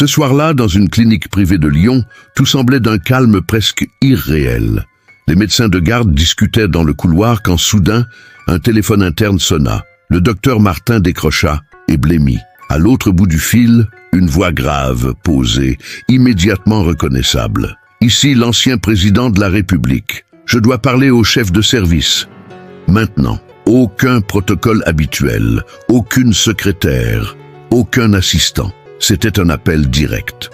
Ce soir-là, dans une clinique privée de Lyon, tout semblait d'un calme presque irréel. Les médecins de garde discutaient dans le couloir quand soudain, un téléphone interne sonna. Le docteur Martin décrocha et blêmit. À l'autre bout du fil, une voix grave, posée, immédiatement reconnaissable. « Ici l'ancien président de la République. Je dois parler au chef de service. » Maintenant, aucun protocole habituel, aucune secrétaire, aucun assistant. C'était un appel direct.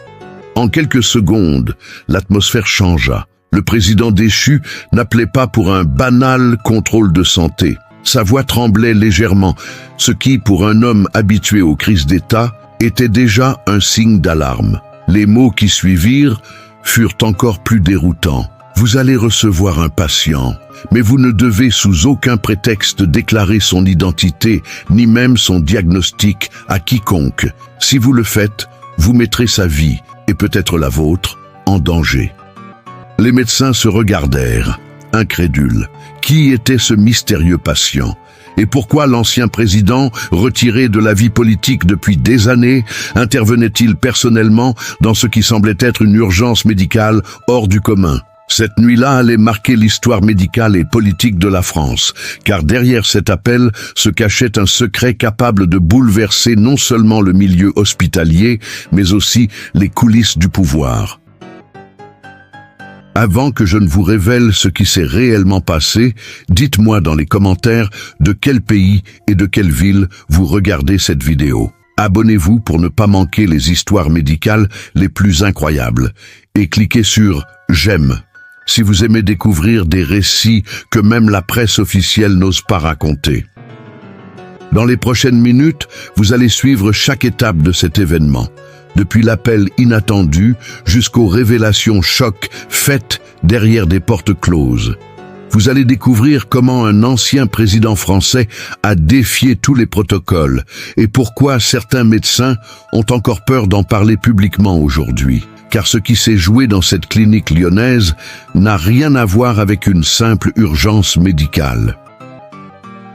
En quelques secondes, l'atmosphère changea. Le président déchu n'appelait pas pour un banal contrôle de santé. Sa voix tremblait légèrement, ce qui, pour un homme habitué aux crises d'État, était déjà un signe d'alarme. Les mots qui suivirent furent encore plus déroutants. « Vous allez recevoir un patient, mais vous ne devez sous aucun prétexte déclarer son identité, ni même son diagnostic à quiconque. Si vous le faites, vous mettrez sa vie, et peut-être la vôtre, en danger. » Les médecins se regardèrent, incrédules. Qui était ce mystérieux patient? Et pourquoi l'ancien président, retiré de la vie politique depuis des années, intervenait-il personnellement dans ce qui semblait être une urgence médicale hors du commun? Cette nuit-là allait marquer l'histoire médicale et politique de la France, car derrière cet appel se cachait un secret capable de bouleverser non seulement le milieu hospitalier, mais aussi les coulisses du pouvoir. Avant que je ne vous révèle ce qui s'est réellement passé, dites-moi dans les commentaires de quel pays et de quelle ville vous regardez cette vidéo. Abonnez-vous pour ne pas manquer les histoires médicales les plus incroyables et cliquez sur « J'aime » si vous aimez découvrir des récits que même la presse officielle n'ose pas raconter. Dans les prochaines minutes, vous allez suivre chaque étape de cet événement, depuis l'appel inattendu jusqu'aux révélations chocs faites derrière des portes closes. Vous allez découvrir comment un ancien président français a défié tous les protocoles et pourquoi certains médecins ont encore peur d'en parler publiquement aujourd'hui. Car ce qui s'est joué dans cette clinique lyonnaise n'a rien à voir avec une simple urgence médicale.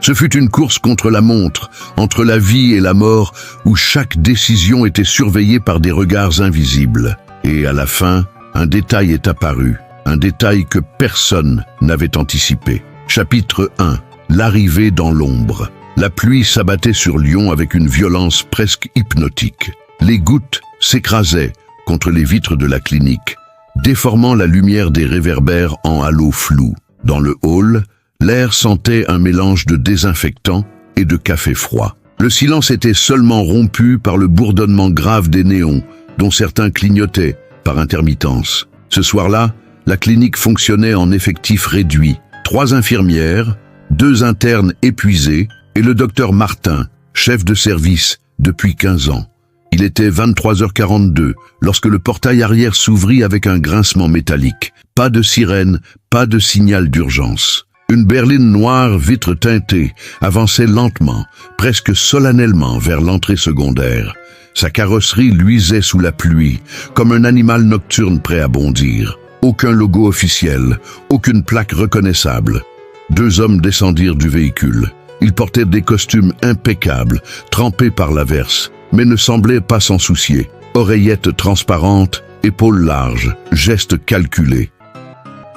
Ce fut une course contre la montre, entre la vie et la mort, où chaque décision était surveillée par des regards invisibles. Et à la fin, un détail est apparu, un détail que personne n'avait anticipé. Chapitre 1. L'arrivée dans l'ombre. La pluie s'abattait sur Lyon avec une violence presque hypnotique. Les gouttes s'écrasaient contre les vitres de la clinique, déformant la lumière des réverbères en halo flou. Dans le hall, l'air sentait un mélange de désinfectant et de café froid. Le silence était seulement rompu par le bourdonnement grave des néons, dont certains clignotaient par intermittence. Ce soir-là, la clinique fonctionnait en effectif réduit. 3 infirmières, 2 internes épuisés et le docteur Martin, chef de service depuis 15 ans. Il était 23h42 lorsque le portail arrière s'ouvrit avec un grincement métallique. Pas de sirène, pas de signal d'urgence. Une berline noire, vitre teintée, avançait lentement, presque solennellement vers l'entrée secondaire. Sa carrosserie luisait sous la pluie, comme un animal nocturne prêt à bondir. Aucun logo officiel, aucune plaque reconnaissable. 2 hommes descendirent du véhicule. Ils portaient des costumes impeccables, trempés par l'averse, mais ne semblaient pas s'en soucier. Oreillettes transparentes, épaules larges, gestes calculés.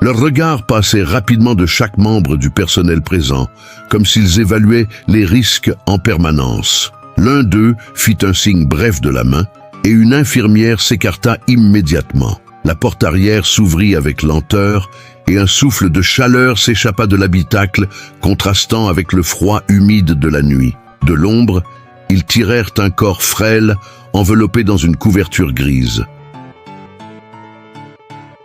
Leur regard passait rapidement de chaque membre du personnel présent, comme s'ils évaluaient les risques en permanence. L'un d'eux fit un signe bref de la main, et une infirmière s'écarta immédiatement. La porte arrière s'ouvrit avec lenteur, et un souffle de chaleur s'échappa de l'habitacle, contrastant avec le froid humide de la nuit. De l'ombre, ils tirèrent un corps frêle, enveloppé dans une couverture grise.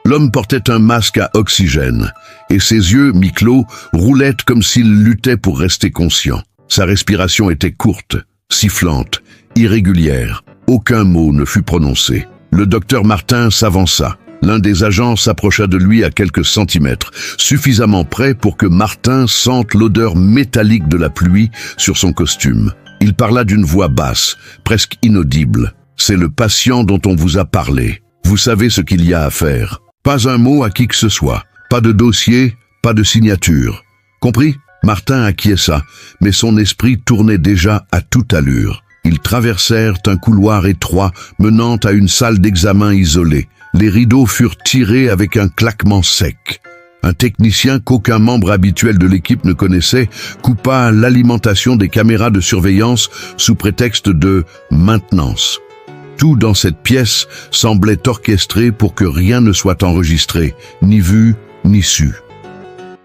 L'homme portait un masque à oxygène, et ses yeux, mi-clos, roulaient comme s'il luttait pour rester conscient. Sa respiration était courte, sifflante, irrégulière. Aucun mot ne fut prononcé. Le docteur Martin s'avança. L'un des agents s'approcha de lui à quelques centimètres, suffisamment près pour que Martin sente l'odeur métallique de la pluie sur son costume. Il parla d'une voix basse, presque inaudible. « C'est le patient dont on vous a parlé. Vous savez ce qu'il y a à faire. Pas un mot à qui que ce soit. Pas de dossier, pas de signature. Compris ?» Martin acquiesça, mais son esprit tournait déjà à toute allure. Ils traversèrent un couloir étroit menant à une salle d'examen isolée. Les rideaux furent tirés avec un claquement sec. Un technicien qu'aucun membre habituel de l'équipe ne connaissait coupa l'alimentation des caméras de surveillance sous prétexte de maintenance. Tout dans cette pièce semblait orchestré pour que rien ne soit enregistré, ni vu, ni su.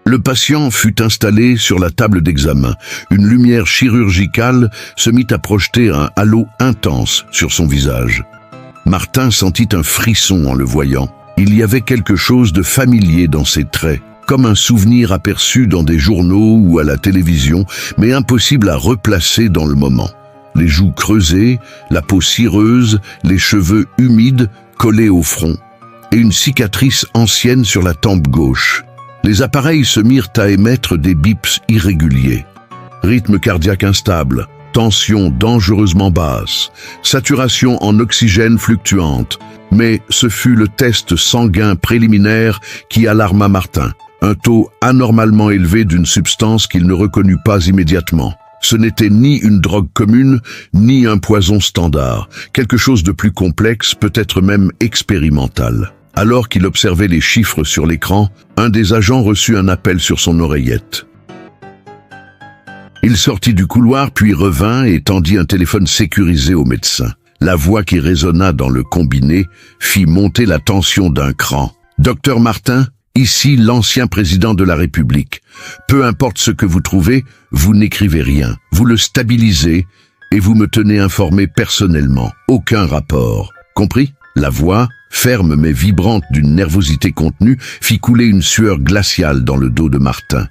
Le patient fut installé sur la table d'examen. Une lumière chirurgicale se mit à projeter un halo intense sur son visage. Martin sentit un frisson en le voyant. Il y avait quelque chose de familier dans ses traits, comme un souvenir aperçu dans des journaux ou à la télévision, mais impossible à replacer dans le moment. Les joues creusées, la peau cireuse, les cheveux humides collés au front, et une cicatrice ancienne sur la tempe gauche. Les appareils se mirent à émettre des bips irréguliers. Rythme cardiaque instable, tension dangereusement basse, saturation en oxygène fluctuante. Mais ce fut le test sanguin préliminaire qui alarma Martin. Un taux anormalement élevé d'une substance qu'il ne reconnut pas immédiatement. Ce n'était ni une drogue commune, ni un poison standard. Quelque chose de plus complexe, peut-être même expérimental. Alors qu'il observait les chiffres sur l'écran, un des agents reçut un appel sur son oreillette. Il sortit du couloir puis revint et tendit un téléphone sécurisé au médecin. La voix qui résonna dans le combiné fit monter la tension d'un cran. « Docteur Martin, ici l'ancien président de la République. Peu importe ce que vous trouvez, vous n'écrivez rien. Vous le stabilisez et vous me tenez informé personnellement. Aucun rapport. Compris ?» La voix, ferme mais vibrante d'une nervosité contenue, fit couler une sueur glaciale dans le dos de Martin.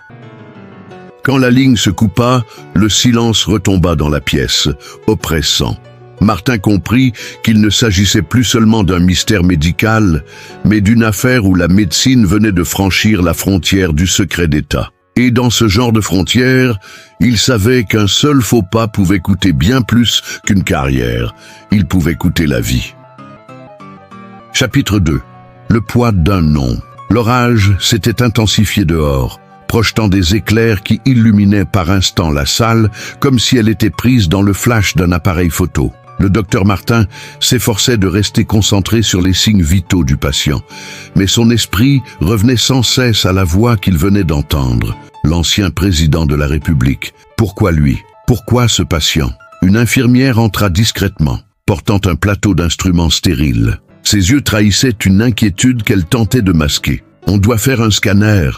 Quand la ligne se coupa, le silence retomba dans la pièce, oppressant. Martin comprit qu'il ne s'agissait plus seulement d'un mystère médical, mais d'une affaire où la médecine venait de franchir la frontière du secret d'État. Et dans ce genre de frontière, il savait qu'un seul faux pas pouvait coûter bien plus qu'une carrière. Il pouvait coûter la vie. Chapitre 2. Le poids d'un nom. L'orage s'était intensifié dehors, projetant des éclairs qui illuminaient par instants la salle comme si elle était prise dans le flash d'un appareil photo. Le docteur Martin s'efforçait de rester concentré sur les signes vitaux du patient, mais son esprit revenait sans cesse à la voix qu'il venait d'entendre. L'ancien président de la République. Pourquoi lui? Pourquoi ce patient? Une infirmière entra discrètement, portant un plateau d'instruments stériles. Ses yeux trahissaient une inquiétude qu'elle tentait de masquer. « On doit faire un scanner »,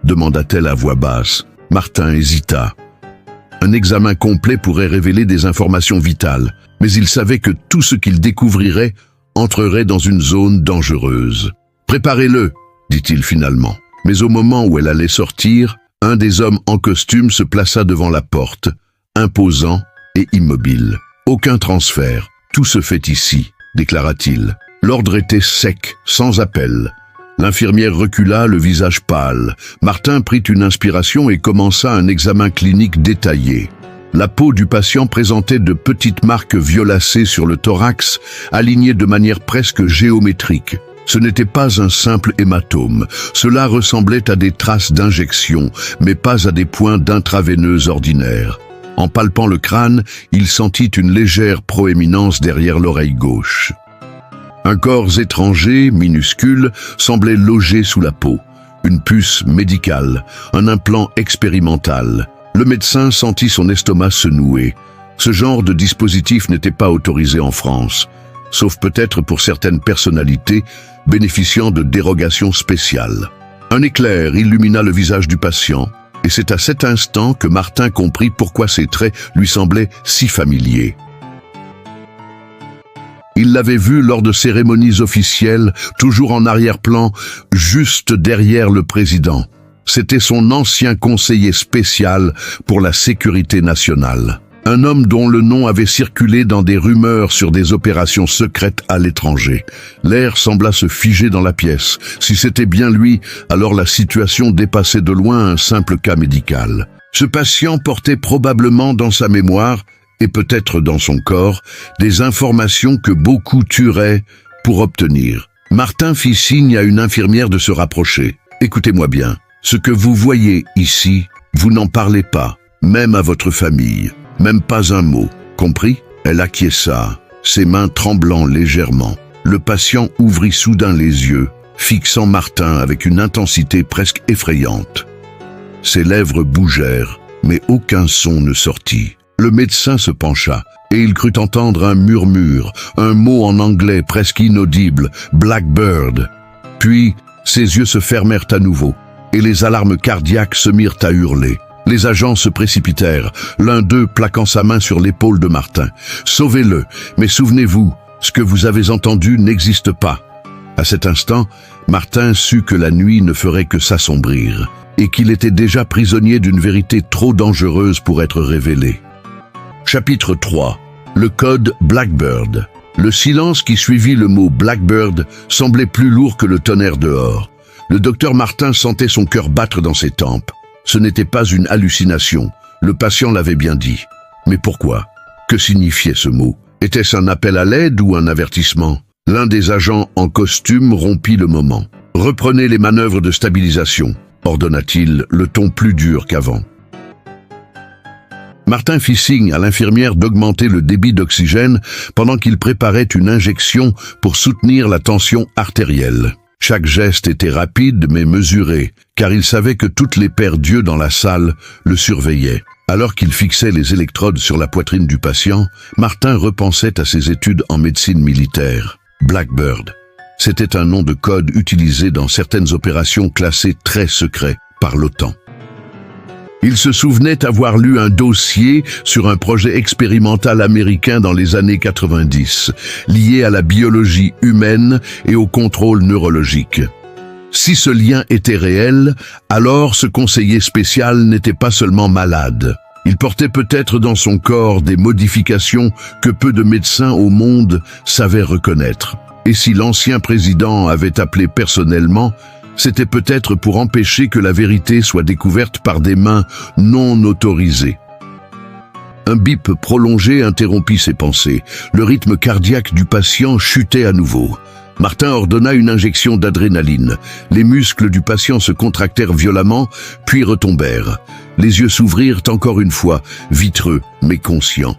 demanda-t-elle à voix basse. Martin hésita. Un examen complet pourrait révéler des informations vitales, mais il savait que tout ce qu'il découvrirait entrerait dans une zone dangereuse. « Préparez-le », dit-il finalement. Mais au moment où elle allait sortir, un des hommes en costume se plaça devant la porte, imposant et immobile. « Aucun transfert, tout se fait ici », déclara-t-il. L'ordre était sec, sans appel. L'infirmière recula, le visage pâle. Martin prit une inspiration et commença un examen clinique détaillé. La peau du patient présentait de petites marques violacées sur le thorax, alignées de manière presque géométrique. Ce n'était pas un simple hématome. Cela ressemblait à des traces d'injection, mais pas à des points d'intraveineuse ordinaires. En palpant le crâne, il sentit une légère proéminence derrière l'oreille gauche. Un corps étranger, minuscule, semblait logé sous la peau. Une puce médicale, un implant expérimental. Le médecin sentit son estomac se nouer. Ce genre de dispositif n'était pas autorisé en France, sauf peut-être pour certaines personnalités bénéficiant de dérogations spéciales. Un éclair illumina le visage du patient, et c'est à cet instant que Martin comprit pourquoi ses traits lui semblaient si familiers. Il l'avait vu lors de cérémonies officielles, toujours en arrière-plan, juste derrière le président. C'était son ancien conseiller spécial pour la sécurité nationale. Un homme dont le nom avait circulé dans des rumeurs sur des opérations secrètes à l'étranger. L'air sembla se figer dans la pièce. Si c'était bien lui, alors la situation dépassait de loin un simple cas médical. Ce patient portait probablement dans sa mémoire, et peut-être dans son corps, des informations que beaucoup tueraient pour obtenir. Martin fit signe à une infirmière de se rapprocher. « Écoutez-moi bien, ce que vous voyez ici, vous n'en parlez pas, même à votre famille, même pas un mot, compris ?» Elle acquiesça, ses mains tremblant légèrement. Le patient ouvrit soudain les yeux, fixant Martin avec une intensité presque effrayante. Ses lèvres bougèrent, mais aucun son ne sortit. Le médecin se pencha, et il crut entendre un murmure, un mot en anglais presque inaudible, « Blackbird ». Puis, ses yeux se fermèrent à nouveau, et les alarmes cardiaques se mirent à hurler. Les agents se précipitèrent, l'un d'eux plaquant sa main sur l'épaule de Martin. « Sauvez-le, mais souvenez-vous, ce que vous avez entendu n'existe pas. » À cet instant, Martin sut que la nuit ne ferait que s'assombrir, et qu'il était déjà prisonnier d'une vérité trop dangereuse pour être révélée. Chapitre 3. Le code Blackbird. Le silence qui suivit le mot Blackbird semblait plus lourd que le tonnerre dehors. Le docteur Martin sentait son cœur battre dans ses tempes. Ce n'était pas une hallucination, le patient l'avait bien dit. Mais pourquoi? Que signifiait ce mot? Était-ce un appel à l'aide ou un avertissement? L'un des agents en costume rompit le moment. « Reprenez les manœuvres de stabilisation », ordonna-t-il, le ton plus dur qu'avant. Martin fit signe à l'infirmière d'augmenter le débit d'oxygène pendant qu'il préparait une injection pour soutenir la tension artérielle. Chaque geste était rapide mais mesuré, car il savait que toutes les paires d'yeux dans la salle le surveillaient. Alors qu'il fixait les électrodes sur la poitrine du patient, Martin repensait à ses études en médecine militaire. Blackbird. C'était un nom de code utilisé dans certaines opérations classées très secret par l'OTAN. Il se souvenait avoir lu un dossier sur un projet expérimental américain dans les années 90, lié à la biologie humaine et au contrôle neurologique. Si ce lien était réel, alors ce conseiller spécial n'était pas seulement malade. Il portait peut-être dans son corps des modifications que peu de médecins au monde savaient reconnaître. Et si l'ancien président avait appelé personnellement, c'était peut-être pour empêcher que la vérité soit découverte par des mains non autorisées. Un bip prolongé interrompit ses pensées. Le rythme cardiaque du patient chutait à nouveau. Martin ordonna une injection d'adrénaline. Les muscles du patient se contractèrent violemment, puis retombèrent. Les yeux s'ouvrirent encore une fois, vitreux mais conscients.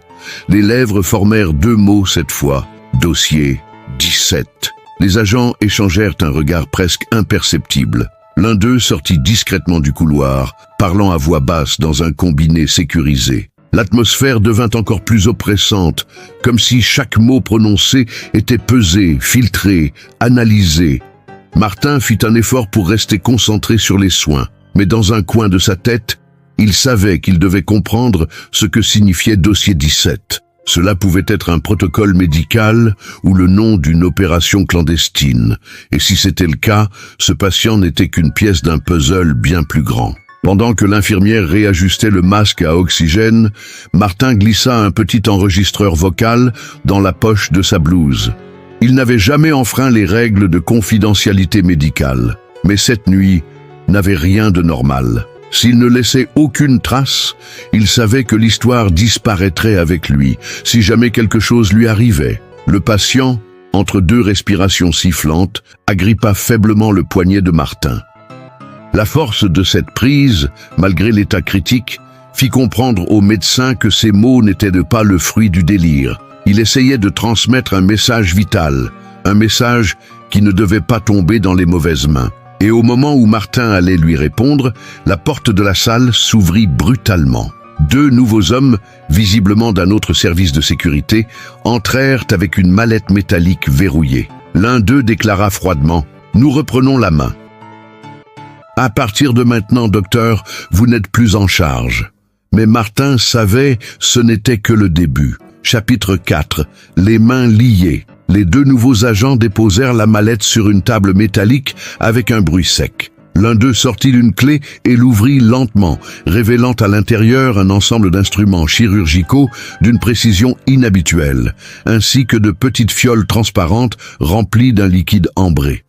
Les lèvres formèrent deux mots cette fois, dossier 17. Les agents échangèrent un regard presque imperceptible. L'un d'eux sortit discrètement du couloir, parlant à voix basse dans un combiné sécurisé. L'atmosphère devint encore plus oppressante, comme si chaque mot prononcé était pesé, filtré, analysé. Martin fit un effort pour rester concentré sur les soins, mais dans un coin de sa tête, il savait qu'il devait comprendre ce que signifiait dossier 17. Cela pouvait être un protocole médical ou le nom d'une opération clandestine. Et si c'était le cas, ce patient n'était qu'une pièce d'un puzzle bien plus grand. Pendant que l'infirmière réajustait le masque à oxygène, Martin glissa un petit enregistreur vocal dans la poche de sa blouse. Il n'avait jamais enfreint les règles de confidentialité médicale, mais cette nuit n'avait rien de normal. S'il ne laissait aucune trace, il savait que l'histoire disparaîtrait avec lui, si jamais quelque chose lui arrivait. Le patient, entre deux respirations sifflantes, agrippa faiblement le poignet de Martin. La force de cette prise, malgré l'état critique, fit comprendre au médecin que ces mots n'étaient pas le fruit du délire. Il essayait de transmettre un message vital, un message qui ne devait pas tomber dans les mauvaises mains. Et au moment où Martin allait lui répondre, la porte de la salle s'ouvrit brutalement. Deux nouveaux hommes, visiblement d'un autre service de sécurité, entrèrent avec une mallette métallique verrouillée. L'un d'eux déclara froidement « Nous reprenons la main. » « À partir de maintenant, docteur, vous n'êtes plus en charge. » Mais Martin savait ce n'était que le début. Chapitre 4. Les mains liées. Les deux nouveaux agents déposèrent la mallette sur une table métallique avec un bruit sec. L'un d'eux sortit d'une clé et l'ouvrit lentement, révélant à l'intérieur un ensemble d'instruments chirurgicaux d'une précision inhabituelle, ainsi que de petites fioles transparentes remplies d'un liquide ambré.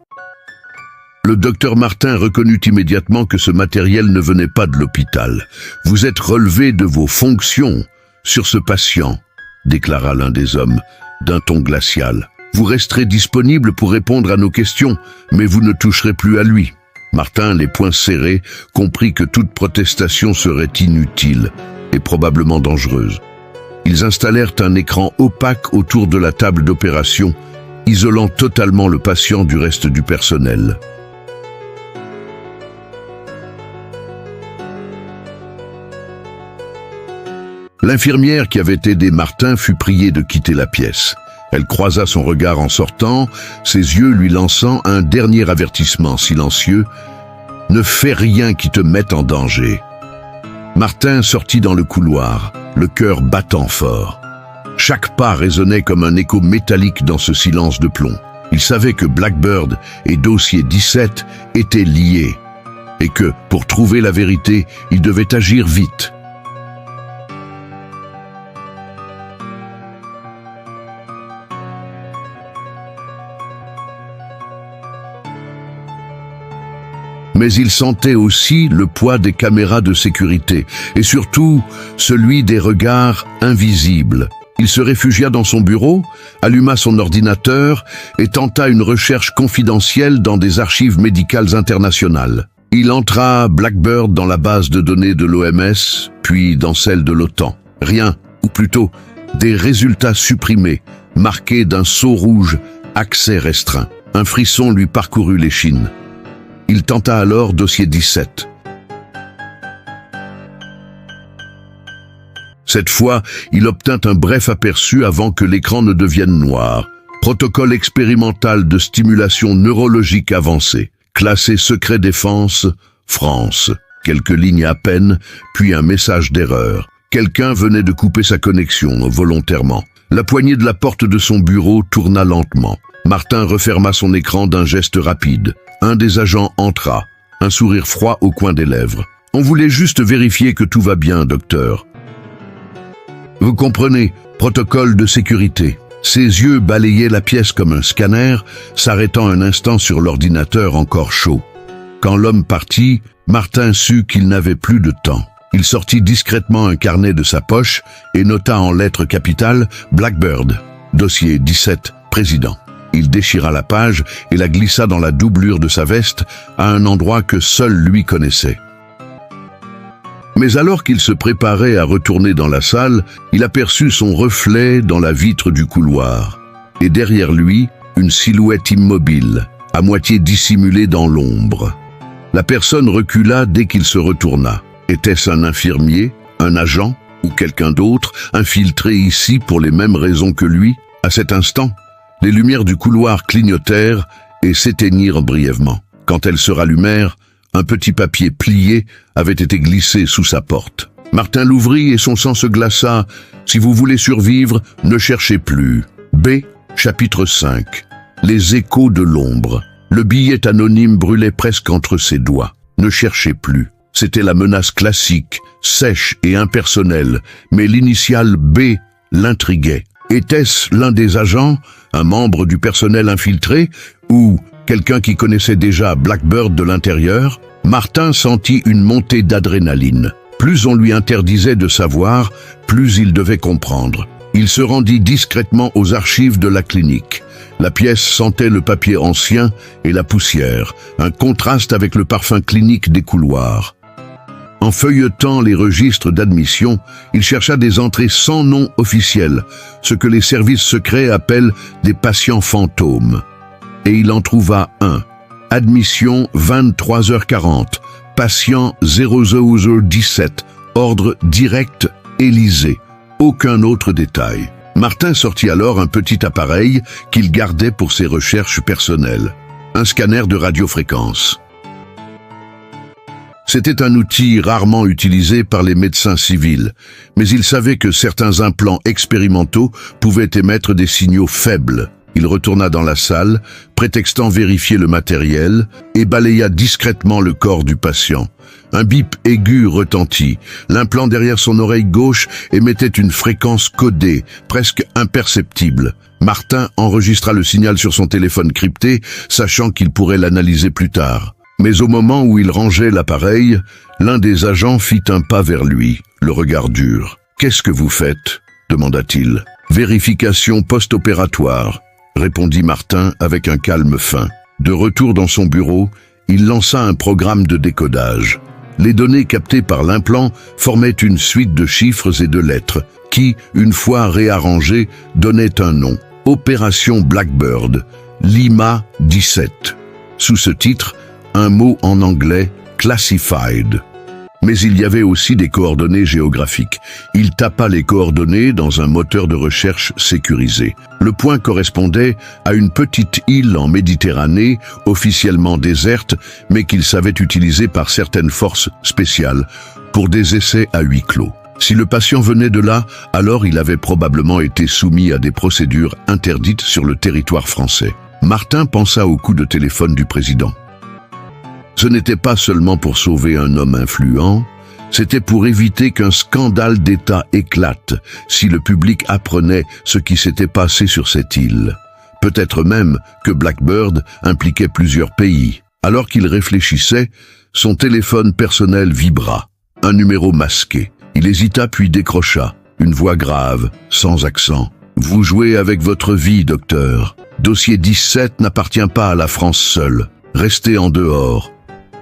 Le docteur Martin reconnut immédiatement que ce matériel ne venait pas de l'hôpital. « Vous êtes relevé de vos fonctions sur ce patient », déclara l'un des hommes, d'un ton glacial. « Vous resterez disponible pour répondre à nos questions, mais vous ne toucherez plus à lui. » Martin, les poings serrés, comprit que toute protestation serait inutile et probablement dangereuse. Ils installèrent un écran opaque autour de la table d'opération, isolant totalement le patient du reste du personnel. L'infirmière qui avait aidé Martin fut priée de quitter la pièce. Elle croisa son regard en sortant, ses yeux lui lançant un dernier avertissement silencieux « Ne fais rien qui te mette en danger ». Martin sortit dans le couloir, le cœur battant fort. Chaque pas résonnait comme un écho métallique dans ce silence de plomb. Il savait que Blackbird et Dossier 17 étaient liés, et que, pour trouver la vérité, il devait agir vite. Mais il sentait aussi le poids des caméras de sécurité, et surtout celui des regards invisibles. Il se réfugia dans son bureau, alluma son ordinateur et tenta une recherche confidentielle dans des archives médicales internationales. Il entra Blackbird dans la base de données de l'OMS, puis dans celle de l'OTAN. Rien, ou plutôt des résultats supprimés, marqués d'un sceau rouge, accès restreint. Un frisson lui parcourut l'échine. Il tenta alors Dossier 17. Cette fois, il obtint un bref aperçu avant que l'écran ne devienne noir. Protocole expérimental de stimulation neurologique avancée. Classé secret défense, France. Quelques lignes à peine, puis un message d'erreur. Quelqu'un venait de couper sa connexion volontairement. La poignée de la porte de son bureau tourna lentement. Martin referma son écran d'un geste rapide. Un des agents entra, un sourire froid au coin des lèvres. « On voulait juste vérifier que tout va bien, docteur. » Vous comprenez, protocole de sécurité. Ses yeux balayaient la pièce comme un scanner, s'arrêtant un instant sur l'ordinateur encore chaud. Quand l'homme partit, Martin sut qu'il n'avait plus de temps. Il sortit discrètement un carnet de sa poche et nota en lettres capitales « Blackbird, Dossier 17, président ». Il déchira la page et la glissa dans la doublure de sa veste à un endroit que seul lui connaissait. Mais alors qu'il se préparait à retourner dans la salle, il aperçut son reflet dans la vitre du couloir. Et derrière lui, une silhouette immobile, à moitié dissimulée dans l'ombre. La personne recula dès qu'il se retourna. Était-ce un infirmier, un agent ou quelqu'un d'autre, infiltré ici pour les mêmes raisons que lui? À cet instant, les lumières du couloir clignotèrent et s'éteignirent brièvement. Quand elles se rallumèrent, un petit papier plié avait été glissé sous sa porte. Martin l'ouvrit et son sang se glaça. « Si vous voulez survivre, ne cherchez plus. » B. Chapitre 5. Les échos de l'ombre. Le billet anonyme brûlait presque entre ses doigts. Ne cherchez plus. C'était la menace classique, sèche et impersonnelle, mais l'initiale B l'intriguait. Était-ce l'un des agents, un membre du personnel infiltré, ou quelqu'un qui connaissait déjà Blackbird de l'intérieur? Martin sentit une montée d'adrénaline. Plus on lui interdisait de savoir, plus il devait comprendre. Il se rendit discrètement aux archives de la clinique. La pièce sentait le papier ancien et la poussière, un contraste avec le parfum clinique des couloirs. En feuilletant les registres d'admission, il chercha des entrées sans nom officiel, ce que les services secrets appellent des patients fantômes. Et il en trouva un. Admission 23h40, patient 00017, ordre direct Élysée. Aucun autre détail. Martin sortit alors un petit appareil qu'il gardait pour ses recherches personnelles. Un scanner de radiofréquence. C'était un outil rarement utilisé par les médecins civils, mais il savait que certains implants expérimentaux pouvaient émettre des signaux faibles. Il retourna dans la salle, prétextant vérifier le matériel, et balaya discrètement le corps du patient. Un bip aigu retentit. L'implant derrière son oreille gauche émettait une fréquence codée, presque imperceptible. Martin enregistra le signal sur son téléphone crypté, sachant qu'il pourrait l'analyser plus tard. Mais au moment où il rangeait l'appareil, l'un des agents fit un pas vers lui, le regard dur. « Qu'est-ce que vous faites ?» demanda-t-il. « Vérification post-opératoire », répondit Martin avec un calme fin. De retour dans son bureau, il lança un programme de décodage. Les données captées par l'implant formaient une suite de chiffres et de lettres qui, une fois réarrangées, donnaient un nom. Opération Blackbird, Lima 17. Sous ce titre, un mot en anglais, Classified. Mais il y avait aussi des coordonnées géographiques. Il tapa les coordonnées dans un moteur de recherche sécurisé. Le point correspondait à une petite île en Méditerranée, officiellement déserte, mais qu'il savait utiliser par certaines forces spéciales pour des essais à huis clos. Si le patient venait de là, alors il avait probablement été soumis à des procédures interdites sur le territoire français. Martin pensa au coup de téléphone du président. Ce n'était pas seulement pour sauver un homme influent, c'était pour éviter qu'un scandale d'État éclate si le public apprenait ce qui s'était passé sur cette île. Peut-être même que Blackbird impliquait plusieurs pays. Alors qu'il réfléchissait, son téléphone personnel vibra. Un numéro masqué. Il hésita puis décrocha. Une voix grave, sans accent. « Vous jouez avec votre vie, docteur. Dossier 17 n'appartient pas à la France seule. Restez en dehors,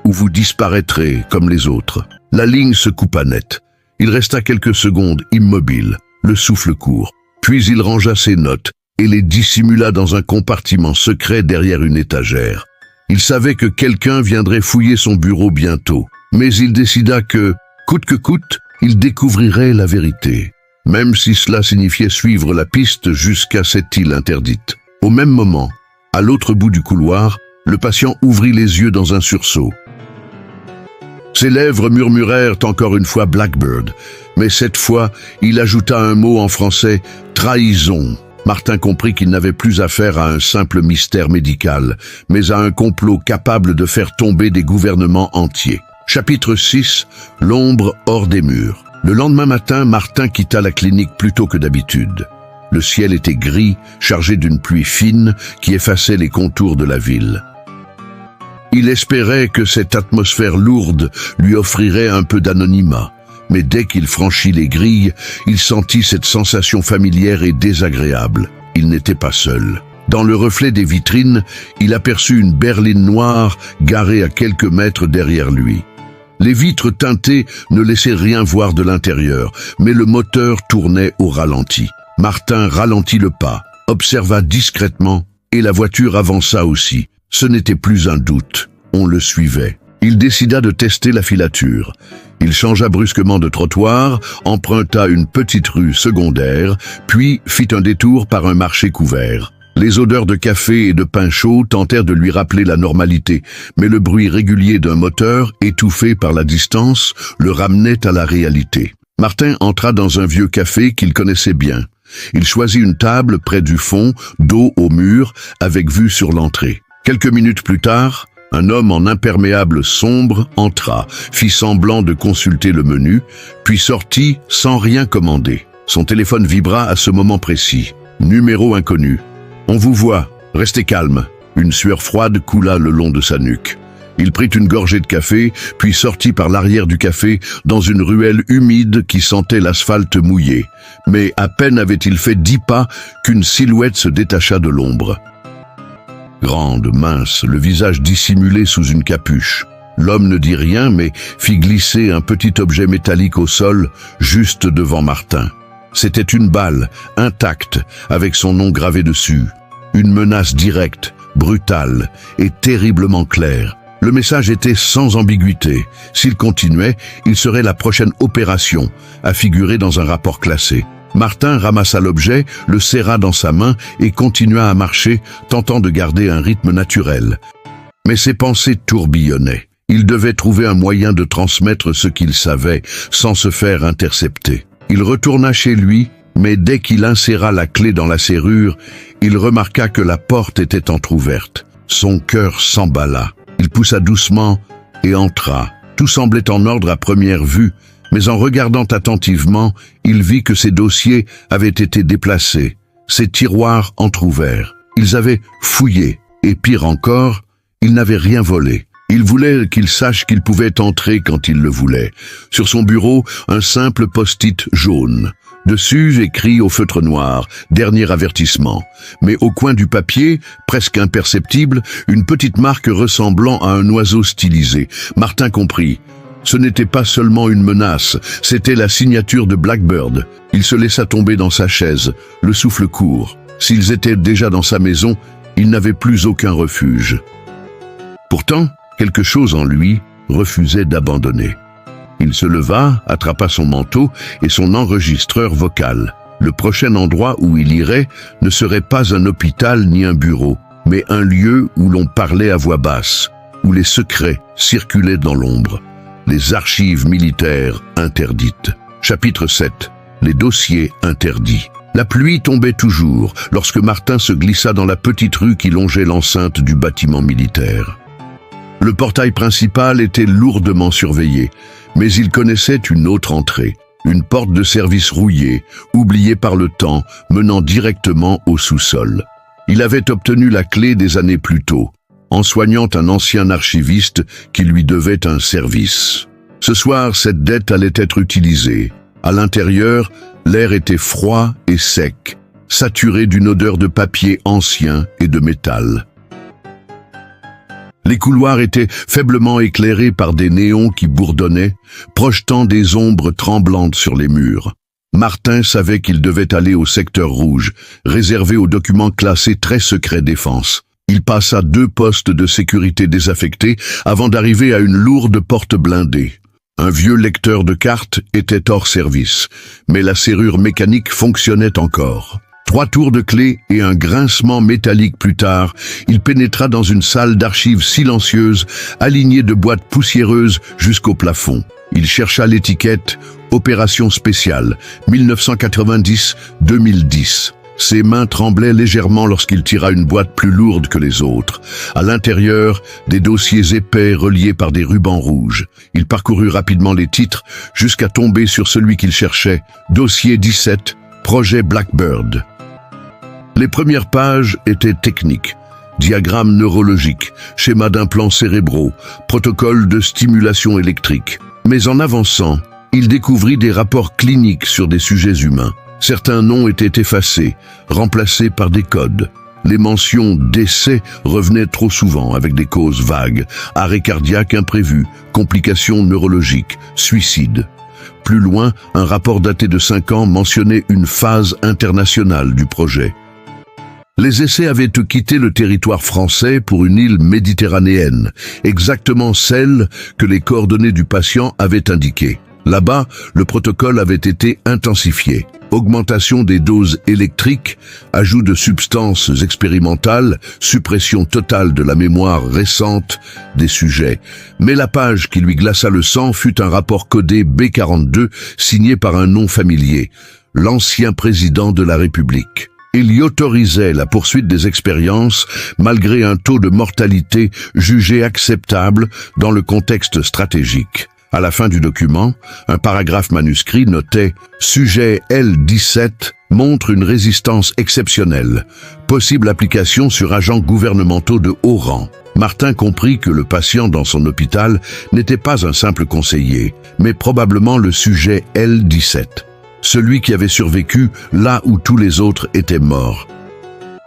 ou vous disparaîtrez comme les autres. » La ligne se coupa net. Il resta quelques secondes immobile, le souffle court. Puis il rangea ses notes et les dissimula dans un compartiment secret derrière une étagère. Il savait que quelqu'un viendrait fouiller son bureau bientôt, mais il décida que, coûte que coûte, il découvrirait la vérité, même si cela signifiait suivre la piste jusqu'à cette île interdite. Au même moment, à l'autre bout du couloir, le patient ouvrit les yeux dans un sursaut. Ses lèvres murmurèrent encore une fois Blackbird, mais cette fois, il ajouta un mot en français, trahison. Martin comprit qu'il n'avait plus affaire à un simple mystère médical, mais à un complot capable de faire tomber des gouvernements entiers. Chapitre 6, l'ombre hors des murs. Le lendemain matin, Martin quitta la clinique plus tôt que d'habitude. Le ciel était gris, chargé d'une pluie fine qui effaçait les contours de la ville. Il espérait que cette atmosphère lourde lui offrirait un peu d'anonymat, mais dès qu'il franchit les grilles, il sentit cette sensation familière et désagréable. Il n'était pas seul. Dans le reflet des vitrines, il aperçut une berline noire garée à quelques mètres derrière lui. Les vitres teintées ne laissaient rien voir de l'intérieur, mais le moteur tournait au ralenti. Martin ralentit le pas, observa discrètement, et la voiture avança aussi. Ce n'était plus un doute, on le suivait. Il décida de tester la filature. Il changea brusquement de trottoir, emprunta une petite rue secondaire, puis fit un détour par un marché couvert. Les odeurs de café et de pain chaud tentèrent de lui rappeler la normalité, mais le bruit régulier d'un moteur, étouffé par la distance, le ramenait à la réalité. Martin entra dans un vieux café qu'il connaissait bien. Il choisit une table près du fond, dos au mur, avec vue sur l'entrée. Quelques minutes plus tard, un homme en imperméable sombre entra, fit semblant de consulter le menu, puis sortit sans rien commander. Son téléphone vibra à ce moment précis. Numéro inconnu. « On vous voit, restez calme. » Une sueur froide coula le long de sa nuque. Il prit une gorgée de café, puis sortit par l'arrière du café dans une ruelle humide qui sentait l'asphalte mouillé. Mais à peine avait-il fait 10 pas qu'une silhouette se détacha de l'ombre. Grande, mince, le visage dissimulé sous une capuche. L'homme ne dit rien, mais fit glisser un petit objet métallique au sol, juste devant Martin. C'était une balle, intacte, avec son nom gravé dessus. Une menace directe, brutale et terriblement claire. Le message était sans ambiguïté. S'il continuait, il serait la prochaine opération, à figurer dans un rapport classé. Martin ramassa l'objet, le serra dans sa main et continua à marcher, tentant de garder un rythme naturel. Mais ses pensées tourbillonnaient. Il devait trouver un moyen de transmettre ce qu'il savait, sans se faire intercepter. Il retourna chez lui, mais dès qu'il inséra la clé dans la serrure, il remarqua que la porte était entr'ouverte. Son cœur s'emballa. Il poussa doucement et entra. Tout semblait en ordre à première vue, mais en regardant attentivement, il vit que ses dossiers avaient été déplacés, ses tiroirs entr'ouverts. Ils avaient fouillé, et pire encore, ils n'avaient rien volé. Il voulait qu'il sache qu'il pouvait entrer quand il le voulait. Sur son bureau, un simple post-it jaune. Dessus, écrit au feutre noir, dernier avertissement. Mais au coin du papier, presque imperceptible, une petite marque ressemblant à un oiseau stylisé. Martin comprit. Ce n'était pas seulement une menace, c'était la signature de Blackbird. Il se laissa tomber dans sa chaise, le souffle court. S'ils étaient déjà dans sa maison, il n'avait plus aucun refuge. Pourtant, quelque chose en lui refusait d'abandonner. Il se leva, attrapa son manteau et son enregistreur vocal. Le prochain endroit où il irait ne serait pas un hôpital ni un bureau, mais un lieu où l'on parlait à voix basse, où les secrets circulaient dans l'ombre. Les archives militaires interdites. Chapitre 7. Les dossiers interdits. La pluie tombait toujours lorsque Martin se glissa dans la petite rue qui longeait l'enceinte du bâtiment militaire. Le portail principal était lourdement surveillé, mais il connaissait une autre entrée, une porte de service rouillée, oubliée par le temps, menant directement au sous-sol. Il avait obtenu la clé des années plus tôt, en soignant un ancien archiviste qui lui devait un service. Ce soir, cette dette allait être utilisée. À l'intérieur, l'air était froid et sec, saturé d'une odeur de papier ancien et de métal. Les couloirs étaient faiblement éclairés par des néons qui bourdonnaient, projetant des ombres tremblantes sur les murs. Martin savait qu'il devait aller au secteur rouge, réservé aux documents classés très secret défense. Il passa 2 postes de sécurité désaffectés avant d'arriver à une lourde porte blindée. Un vieux lecteur de cartes était hors service, mais la serrure mécanique fonctionnait encore. 3 tours de clé et un grincement métallique plus tard, il pénétra dans une salle d'archives silencieuse, alignée de boîtes poussiéreuses jusqu'au plafond. Il chercha l'étiquette « Opération spéciale, 1990-2010 ». Ses mains tremblaient légèrement lorsqu'il tira une boîte plus lourde que les autres. À l'intérieur, des dossiers épais reliés par des rubans rouges. Il parcourut rapidement les titres jusqu'à tomber sur celui qu'il cherchait, dossier 17, projet Blackbird. Les premières pages étaient techniques. Diagrammes neurologiques, schémas d'implants cérébraux, protocoles de stimulation électrique. Mais en avançant, il découvrit des rapports cliniques sur des sujets humains. Certains noms étaient effacés, remplacés par des codes. Les mentions décès revenaient trop souvent avec des causes vagues, arrêt cardiaque imprévu, complications neurologiques, suicide. Plus loin, un rapport daté de 5 ans mentionnait une phase internationale du projet. Les essais avaient quitté le territoire français pour une île méditerranéenne, exactement celle que les coordonnées du patient avaient indiquées. Là-bas, le protocole avait été intensifié. Augmentation des doses électriques, ajout de substances expérimentales, suppression totale de la mémoire récente des sujets. Mais la page qui lui glaça le sang fut un rapport codé B42 signé par un nom familier, l'ancien président de la République. Il y autorisait la poursuite des expériences malgré un taux de mortalité jugé acceptable dans le contexte stratégique. À la fin du document, un paragraphe manuscrit notait « Sujet L17 montre une résistance exceptionnelle. Possible application sur agents gouvernementaux de haut rang. » Martin comprit que le patient dans son hôpital n'était pas un simple conseiller, mais probablement le sujet L17. Celui qui avait survécu là où tous les autres étaient morts.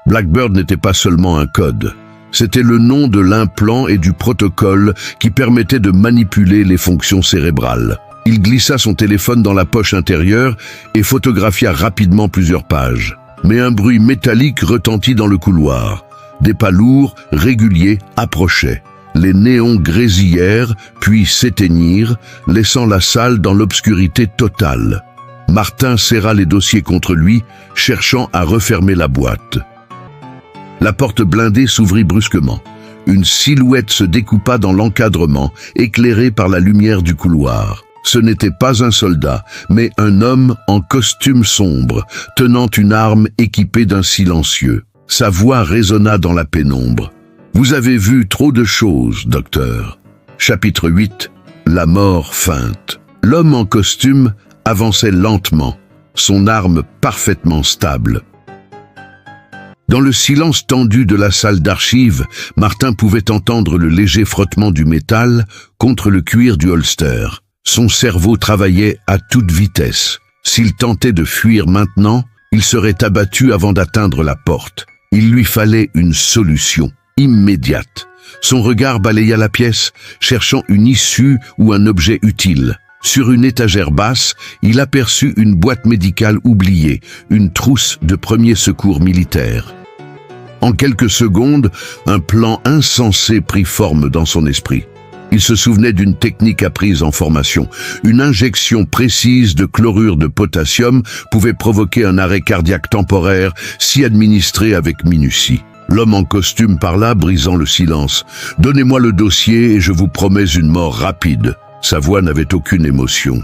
Blackbird n'était pas seulement un code. C'était le nom de l'implant et du protocole qui permettait de manipuler les fonctions cérébrales. Il glissa son téléphone dans la poche intérieure et photographia rapidement plusieurs pages. Mais un bruit métallique retentit dans le couloir. Des pas lourds, réguliers, approchaient. Les néons grésillèrent, puis s'éteignirent, laissant la salle dans l'obscurité totale. Martin serra les dossiers contre lui, cherchant à refermer la boîte. La porte blindée s'ouvrit brusquement. Une silhouette se découpa dans l'encadrement, éclairée par la lumière du couloir. Ce n'était pas un soldat, mais un homme en costume sombre, tenant une arme équipée d'un silencieux. Sa voix résonna dans la pénombre. « Vous avez vu trop de choses, docteur. » Chapitre 8. La mort feinte. L'homme en costume avançait lentement, son arme parfaitement stable. Dans le silence tendu de la salle d'archives, Martin pouvait entendre le léger frottement du métal contre le cuir du holster. Son cerveau travaillait à toute vitesse. S'il tentait de fuir maintenant, il serait abattu avant d'atteindre la porte. Il lui fallait une solution immédiate. Son regard balaya la pièce, cherchant une issue ou un objet utile. Sur une étagère basse, il aperçut une boîte médicale oubliée, une trousse de premiers secours militaires. En quelques secondes, un plan insensé prit forme dans son esprit. Il se souvenait d'une technique apprise en formation. Une injection précise de chlorure de potassium pouvait provoquer un arrêt cardiaque temporaire si administré avec minutie. L'homme en costume parla, brisant le silence. « Donnez-moi le dossier et je vous promets une mort rapide. » Sa voix n'avait aucune émotion.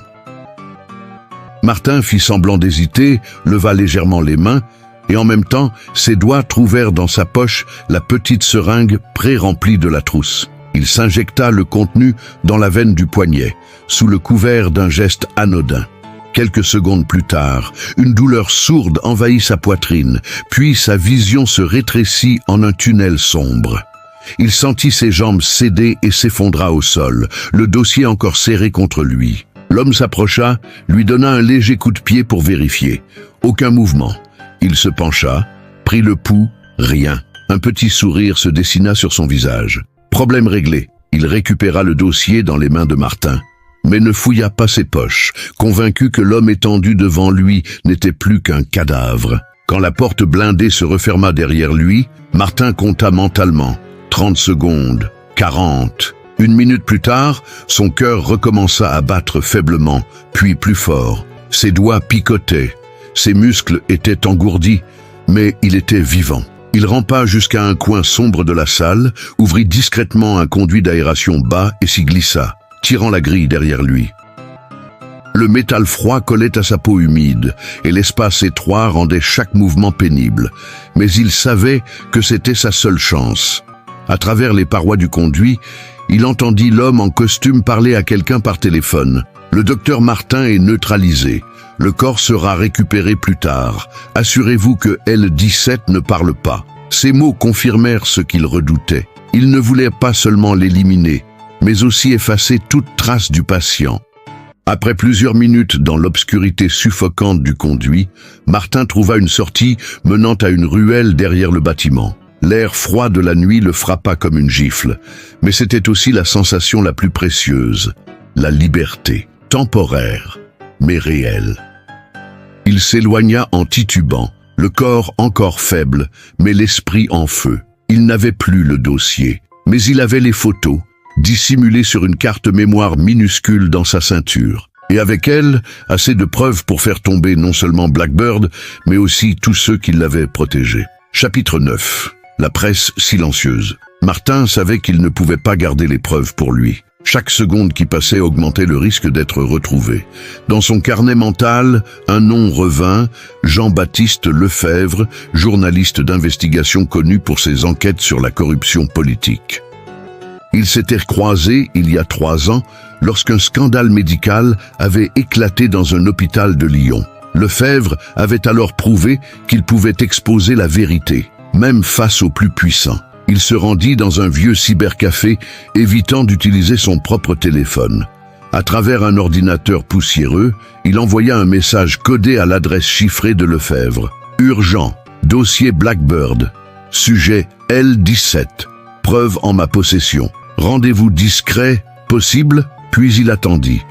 Martin fit semblant d'hésiter, leva légèrement les mains, et en même temps, ses doigts trouvèrent dans sa poche la petite seringue pré-remplie de la trousse. Il s'injecta le contenu dans la veine du poignet, sous le couvert d'un geste anodin. Quelques secondes plus tard, une douleur sourde envahit sa poitrine, puis sa vision se rétrécit en un tunnel sombre. Il sentit ses jambes céder et s'effondra au sol, le dossier encore serré contre lui. L'homme s'approcha, lui donna un léger coup de pied pour vérifier. Aucun mouvement. Il se pencha, prit le pouls, rien. Un petit sourire se dessina sur son visage. Problème réglé. Il récupéra le dossier dans les mains de Martin, mais ne fouilla pas ses poches, convaincu que l'homme étendu devant lui n'était plus qu'un cadavre. Quand la porte blindée se referma derrière lui, Martin compta mentalement. 30 secondes, 40. Une minute plus tard, son cœur recommença à battre faiblement, puis plus fort. Ses doigts picotaient, ses muscles étaient engourdis, mais il était vivant. Il rampa jusqu'à un coin sombre de la salle, ouvrit discrètement un conduit d'aération bas et s'y glissa, tirant la grille derrière lui. Le métal froid collait à sa peau humide, et l'espace étroit rendait chaque mouvement pénible. Mais il savait que c'était sa seule chance. À travers les parois du conduit, il entendit l'homme en costume parler à quelqu'un par téléphone. Le docteur Martin est neutralisé. Le corps sera récupéré plus tard. Assurez-vous que L-17 ne parle pas. Ces mots confirmèrent ce qu'il redoutait. Il ne voulait pas seulement l'éliminer, mais aussi effacer toute trace du patient. Après plusieurs minutes dans l'obscurité suffocante du conduit, Martin trouva une sortie menant à une ruelle derrière le bâtiment. L'air froid de la nuit le frappa comme une gifle, mais c'était aussi la sensation la plus précieuse, la liberté, temporaire, mais réelle. Il s'éloigna en titubant, le corps encore faible, mais l'esprit en feu. Il n'avait plus le dossier, mais il avait les photos, dissimulées sur une carte mémoire minuscule dans sa ceinture. Et avec elle, assez de preuves pour faire tomber non seulement Blackbird, mais aussi tous ceux qui l'avaient protégé. Chapitre 9. La presse silencieuse. Martin savait qu'il ne pouvait pas garder les preuves pour lui. Chaque seconde qui passait augmentait le risque d'être retrouvé. Dans son carnet mental, un nom revint, Jean-Baptiste Lefebvre, journaliste d'investigation connu pour ses enquêtes sur la corruption politique. Ils s'étaient croisés il y a 3 ans, lorsqu'un scandale médical avait éclaté dans un hôpital de Lyon. Lefebvre avait alors prouvé qu'il pouvait exposer la vérité, même face aux plus puissants. Il se rendit dans un vieux cybercafé, évitant d'utiliser son propre téléphone. À travers un ordinateur poussiéreux, il envoya un message codé à l'adresse chiffrée de Lefebvre. Urgent, dossier Blackbird, sujet L-17, preuve en ma possession. Rendez-vous discret, possible, puis il attendit.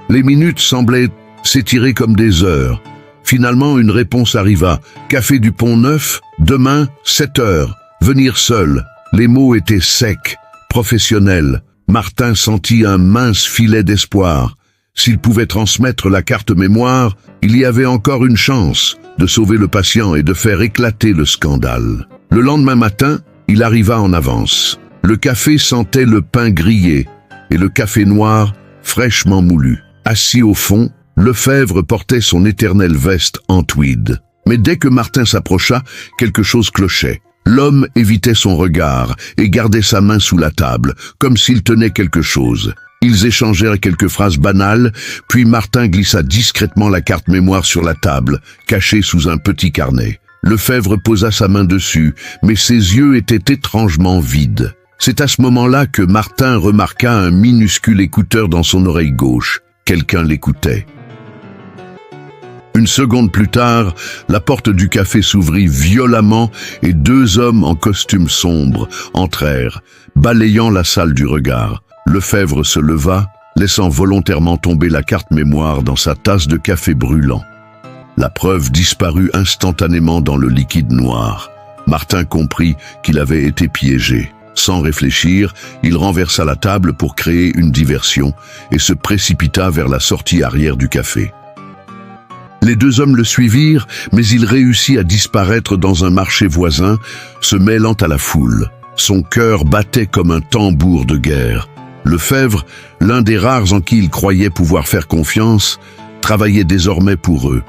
Les minutes semblaient s'étirer comme des heures. Finalement, une réponse arriva. Café du Pont-Neuf, demain, 7 heures. Venir seul. Les mots étaient secs, professionnels. Martin sentit un mince filet d'espoir. S'il pouvait transmettre la carte mémoire, il y avait encore une chance de sauver le patient et de faire éclater le scandale. Le lendemain matin, il arriva en avance. Le café sentait le pain grillé et le café noir fraîchement moulu. Assis au fond, Lefebvre portait son éternelle veste en tweed. Mais dès que Martin s'approcha, quelque chose clochait. L'homme évitait son regard et gardait sa main sous la table, comme s'il tenait quelque chose. Ils échangèrent quelques phrases banales, puis Martin glissa discrètement la carte mémoire sur la table, cachée sous un petit carnet. Lefebvre posa sa main dessus, mais ses yeux étaient étrangement vides. C'est à ce moment-là que Martin remarqua un minuscule écouteur dans son oreille gauche. Quelqu'un l'écoutait. Une seconde plus tard, la porte du café s'ouvrit violemment et 2 hommes en costume sombre entrèrent, balayant la salle du regard. Lefebvre se leva, laissant volontairement tomber la carte mémoire dans sa tasse de café brûlant. La preuve disparut instantanément dans le liquide noir. Martin comprit qu'il avait été piégé. Sans réfléchir, il renversa la table pour créer une diversion et se précipita vers la sortie arrière du café. Les 2 hommes le suivirent, mais il réussit à disparaître dans un marché voisin, se mêlant à la foule. Son cœur battait comme un tambour de guerre. Lefebvre, l'un des rares en qui il croyait pouvoir faire confiance, travaillait désormais pour eux.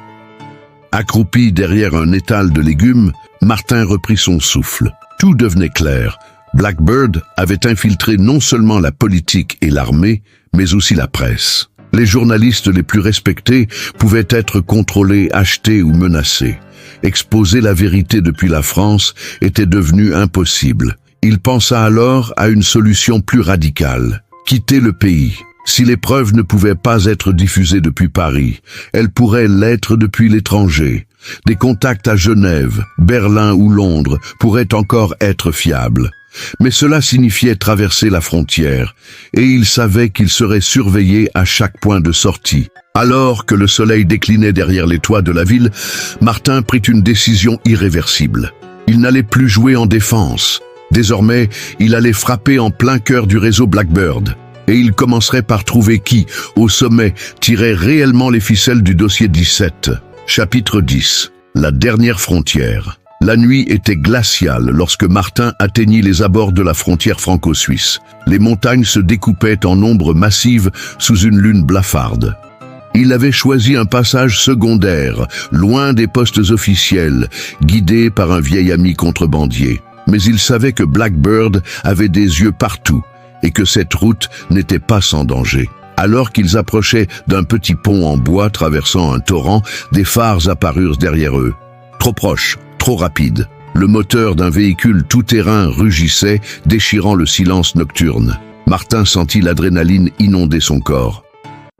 Accroupi derrière un étal de légumes, Martin reprit son souffle. Tout devenait clair. Blackbird avait infiltré non seulement la politique et l'armée, mais aussi la presse. Les journalistes les plus respectés pouvaient être contrôlés, achetés ou menacés. Exposer la vérité depuis la France était devenu impossible. Il pensa alors à une solution plus radicale. Quitter le pays. Si les preuves ne pouvaient pas être diffusées depuis Paris, elles pourraient l'être depuis l'étranger. Des contacts à Genève, Berlin ou Londres pourraient encore être fiables. Mais cela signifiait traverser la frontière, et il savait qu'il serait surveillé à chaque point de sortie. Alors que le soleil déclinait derrière les toits de la ville, Martin prit une décision irréversible. Il n'allait plus jouer en défense. Désormais, il allait frapper en plein cœur du réseau Blackbird. Et il commencerait par trouver qui, au sommet, tirait réellement les ficelles du dossier 17. Chapitre 10. La dernière frontière. La nuit était glaciale lorsque Martin atteignit les abords de la frontière franco-suisse. Les montagnes se découpaient en ombres massives sous une lune blafarde. Il avait choisi un passage secondaire, loin des postes officiels, guidé par un vieil ami contrebandier. Mais il savait que Blackbird avait des yeux partout et que cette route n'était pas sans danger. Alors qu'ils approchaient d'un petit pont en bois traversant un torrent, des phares apparurent derrière eux. Trop proches, trop rapide. Le moteur d'un véhicule tout-terrain rugissait, déchirant le silence nocturne. Martin sentit l'adrénaline inonder son corps.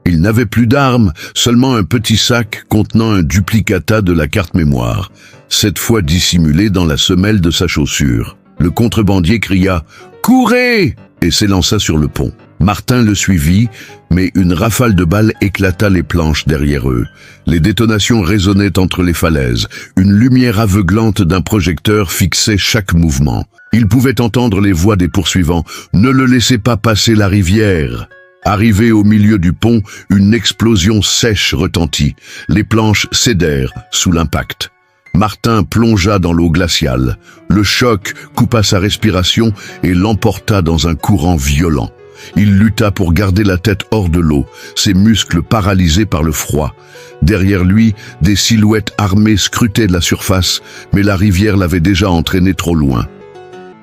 Il n'avait plus d'armes, seulement un petit sac contenant un duplicata de la carte mémoire, cette fois dissimulé dans la semelle de sa chaussure. Le contrebandier cria « Courez !» et s'élança sur le pont. Martin le suivit, mais une rafale de balles éclata les planches derrière eux. Les détonations résonnaient entre les falaises. Une lumière aveuglante d'un projecteur fixait chaque mouvement. Il pouvait entendre les voix des poursuivants. « Ne le laissez pas passer la rivière !» Arrivé au milieu du pont, une explosion sèche retentit. Les planches cédèrent sous l'impact. Martin plongea dans l'eau glaciale. Le choc coupa sa respiration et l'emporta dans un courant violent. Il lutta pour garder la tête hors de l'eau, ses muscles paralysés par le froid. Derrière lui, des silhouettes armées scrutaient la surface, mais la rivière l'avait déjà entraîné trop loin.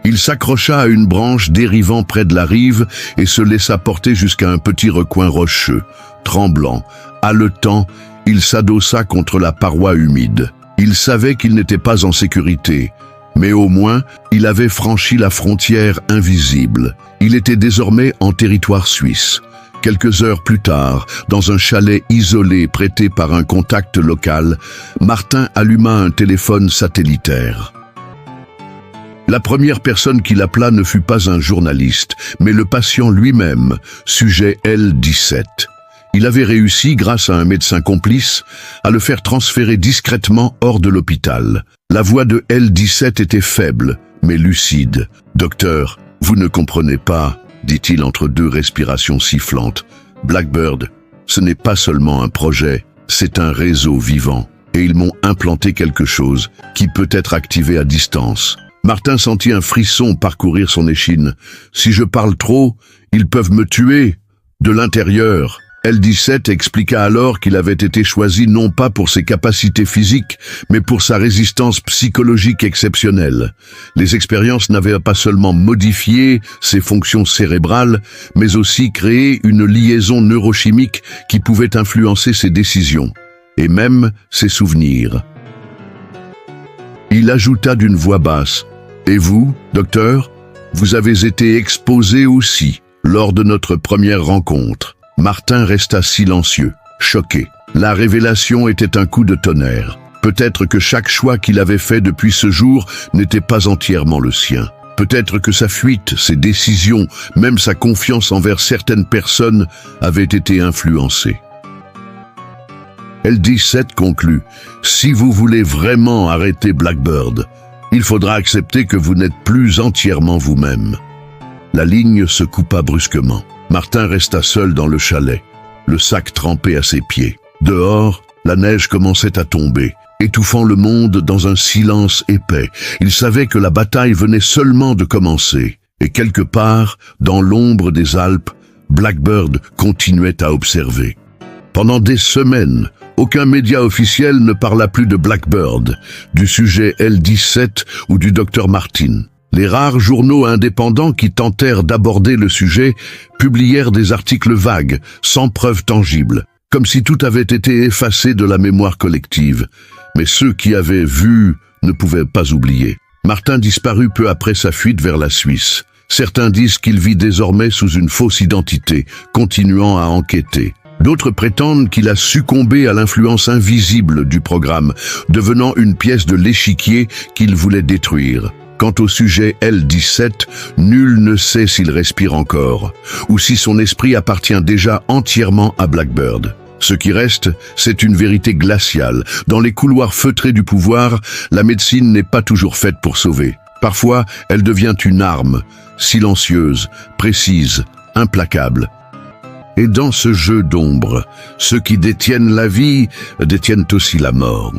Il s'accrocha à une branche dérivant près de la rive et se laissa porter jusqu'à un petit recoin rocheux. Tremblant, haletant, il s'adossa contre la paroi humide. Il savait qu'il n'était pas en sécurité, mais au moins, il avait franchi la frontière invisible. Il était désormais en territoire suisse. Quelques heures plus tard, dans un chalet isolé prêté par un contact local, Martin alluma un téléphone satellitaire. La première personne qui l'appela ne fut pas un journaliste, mais le patient lui-même, sujet L17. Il avait réussi, grâce à un médecin complice, à le faire transférer discrètement hors de l'hôpital. La voix de L17 était faible, mais lucide. « Docteur, vous ne comprenez pas, dit-il entre 2 respirations sifflantes. Blackbird, ce n'est pas seulement un projet, c'est un réseau vivant. Et ils m'ont implanté quelque chose qui peut être activé à distance. » Martin sentit un frisson parcourir son échine. « Si je parle trop, ils peuvent me tuer. » De l'intérieur. L17 expliqua alors qu'il avait été choisi non pas pour ses capacités physiques, mais pour sa résistance psychologique exceptionnelle. Les expériences n'avaient pas seulement modifié ses fonctions cérébrales, mais aussi créé une liaison neurochimique qui pouvait influencer ses décisions, et même ses souvenirs. Il ajouta d'une voix basse, « Et vous, docteur, vous avez été exposé aussi lors de notre première rencontre. » Martin resta silencieux, choqué. La révélation était un coup de tonnerre. Peut-être que chaque choix qu'il avait fait depuis ce jour n'était pas entièrement le sien. Peut-être que sa fuite, ses décisions, même sa confiance envers certaines personnes avaient été influencées. L17 conclut « Si vous voulez vraiment arrêter Blackbird, il faudra accepter que vous n'êtes plus entièrement vous-même. » La ligne se coupa brusquement. Martin resta seul dans le chalet, le sac trempé à ses pieds. Dehors, la neige commençait à tomber, étouffant le monde dans un silence épais. Il savait que la bataille venait seulement de commencer. Et quelque part, dans l'ombre des Alpes, Blackbird continuait à observer. Pendant des semaines, aucun média officiel ne parla plus de Blackbird, du sujet L17 ou du docteur Martin. Les rares journaux indépendants qui tentèrent d'aborder le sujet publièrent des articles vagues, sans preuves tangibles, comme si tout avait été effacé de la mémoire collective. Mais ceux qui avaient vu ne pouvaient pas oublier. Martin disparut peu après sa fuite vers la Suisse. Certains disent qu'il vit désormais sous une fausse identité, continuant à enquêter. D'autres prétendent qu'il a succombé à l'influence invisible du programme, devenant une pièce de l'échiquier qu'il voulait détruire. Quant au sujet L17, nul ne sait s'il respire encore, ou si son esprit appartient déjà entièrement à Blackbird. Ce qui reste, c'est une vérité glaciale. Dans les couloirs feutrés du pouvoir, la médecine n'est pas toujours faite pour sauver. Parfois, elle devient une arme, silencieuse, précise, implacable. Et dans ce jeu d'ombre, ceux qui détiennent la vie détiennent aussi la mort.